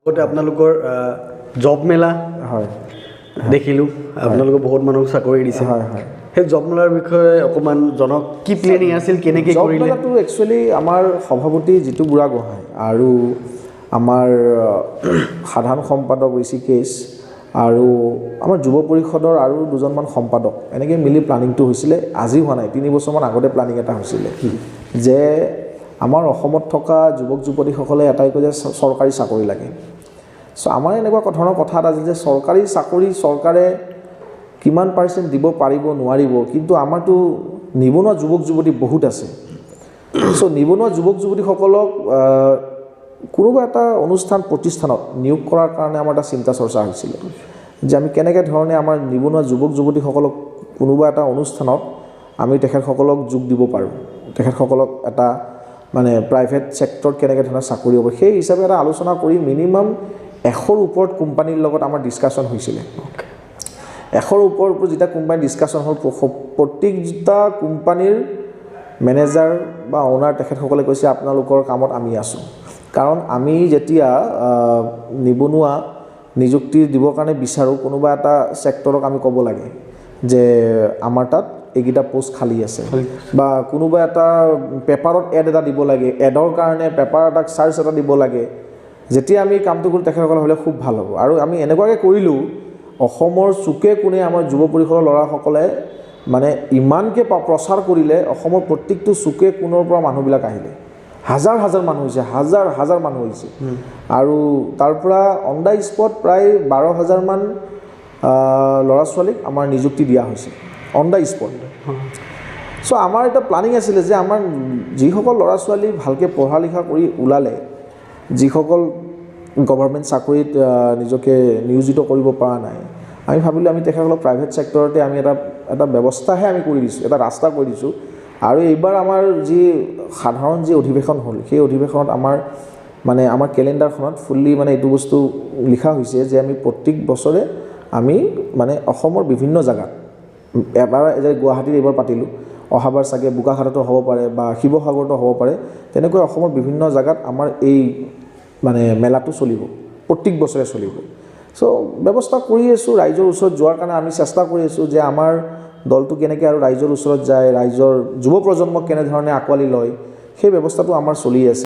আগতে আপোনালোকৰ জব মেলা হয় দেখিলোঁ আপোনালোকে বহুত মানুহক চাকৰি দিছে হয় হয় সেই জব মেলাৰ বিষয়ে অকণমান জনক কি প্লেনিং আছিল কেনেকৈ জব কৰিলে মেলাটো একচুৱেলি আমাৰ সভাপতি জিতু বুঢ়াগোহাঁই আৰু আমাৰ সাধাৰণ সম্পাদক ঋষিকেশ আৰু আমাৰ যুৱ পৰিষদৰ আৰু দুজনমান সম্পাদক এনেকৈ মিলি প্লানিংটো হৈছিলে আজি হোৱা নাই 3 বছৰমান আগতে প্লানিং এটা হৈছিলে যে আমাৰ অসমত থকা যুৱক যুৱতীসকলে এটাই কয় যে চৰকাৰী চাকৰি লাগে চ' আমাৰ এনেকুৱা ধৰণৰ কথা এটা আছিল যে চৰকাৰী চাকৰি চৰকাৰে কিমান পাৰ্চেণ্ট দিব পাৰিব নোৱাৰিব কিন্তু আমাৰতো নিবনুৱা যুৱক যুৱতী বহুত আছে চ' নিবনুৱা যুৱক যুৱতীসকলক কোনোবা এটা অনুষ্ঠান প্ৰতিষ্ঠানত নিয়োগ কৰাৰ কাৰণে আমাৰ এটা চিন্তা চৰ্চা হৈছিলে যে আমি কেনেকৈ ধৰণে আমাৰ নিবনুৱা যুৱক যুৱতীসকলক কোনোবা এটা অনুষ্ঠানত আমি তেখেতসকলক যোগ দিব পাৰোঁ তেখেতসকলক এটা মানে প্ৰাইভেট ছেক্টৰত কেনেকৈ ধৰণৰ চাকৰি হ'ব সেই হিচাপে এটা আলোচনা কৰি মিনিমাম 100ৰ ওপৰত কোম্পানীৰ লগত আমাৰ ডিছকাশ্যন হৈছিলে 100ৰ ওপৰত যেতিয়া কোম্পানী ডিছকাশ্যন হ'ল প্ৰত্যেকটা কোম্পানীৰ মেনেজাৰ বা অ'নাৰ তেখেতসকলে কৈছে আপোনালোকৰ কামত আমি আছোঁ কাৰণ আমি যেতিয়া নিবনুৱা নিযুক্তি দিবৰ কাৰণে বিচাৰোঁ কোনোবা এটা ছেক্টৰক আমি ক'ব লাগে যে আমাৰ তাত এইকেইটা পোষ্ট খালী আছে বা কোনোবা এটা পেপাৰত এড এটা দিব লাগে এডৰ কাৰণে পেপাৰ এটাক চাৰ্জ এটা দিব লাগে যেতিয়া আমি কামটো কৰোঁ তেখেতসকলে হ'লে খুব ভাল হ'ব আৰু আমি এনেকুৱাকৈ কৰিলোঁ অসমৰ চুকে কোণে আমাৰ যুৱ পৰিষদৰ ল'ৰাসকলে মানে ইমানকৈ প্ৰচাৰ কৰিলে অসমৰ প্ৰত্যেকটো চুকে কোণৰ পৰা মানুহবিলাক আহিলে হাজাৰ হাজাৰ মানুহ হৈছে হাজাৰ হাজাৰ মানুহ হৈছে আৰু তাৰ পৰা অন দ্য স্পট প্ৰায় 12,000 মান ল'ৰা ছোৱালীক আমাৰ নিযুক্তি দিয়া হৈছে অন দ্য স্পট চ' আমাৰ এটা প্লানিং আছিলে যে আমাৰ যিসকল ল'ৰা ছোৱালী ভালকৈ পঢ়া লিখা কৰি ওলালে যিসকল গভৰ্ণমেণ্ট চাকৰিত নিজকে নিয়োজিত কৰিব পৰা নাই আমি ভাবিলোঁ আমি তেখেতসকলক প্ৰাইভেট ছেক্টৰতে আমি এটা ব্যৱস্থাহে আমি কৰি দিছোঁ এটা ৰাস্তা কৰি দিছোঁ আৰু এইবাৰ আমাৰ যি সাধাৰণ যি অধিৱেশন হ'ল সেই অধিৱেশনত আমাৰ কেলেণ্ডাৰখনত ফুল্লি মানে এইটো বস্তু লিখা হৈছে যে আমি প্ৰত্যেক বছৰে আমি মানে অসমৰ বিভিন্ন জেগাত এবাৰ যে গুৱাহাটীত এইবাৰ পাতিলোঁ অহাবাৰ চাগে বোকাখাততো হ'ব পাৰে বা শিৱসাগৰতো হ'ব পাৰে তেনেকৈ অসমৰ বিভিন্ন জেগাত আমাৰ এই মানে মেলাটো চলিব প্ৰত্যেক বছৰে চলিব চ' ব্যৱস্থা কৰি আছোঁ ৰাইজৰ ওচৰত যোৱাৰ কাৰণে আমি চেষ্টা কৰি আছোঁ যে আমাৰ দলটো কেনেকৈ আৰু ৰাইজৰ ওচৰত যায় ৰাইজৰ যুৱ প্ৰজন্মক কেনেধৰণে আঁকোৱালি লয় সেই ব্যৱস্থাটো আমাৰ চলি আছে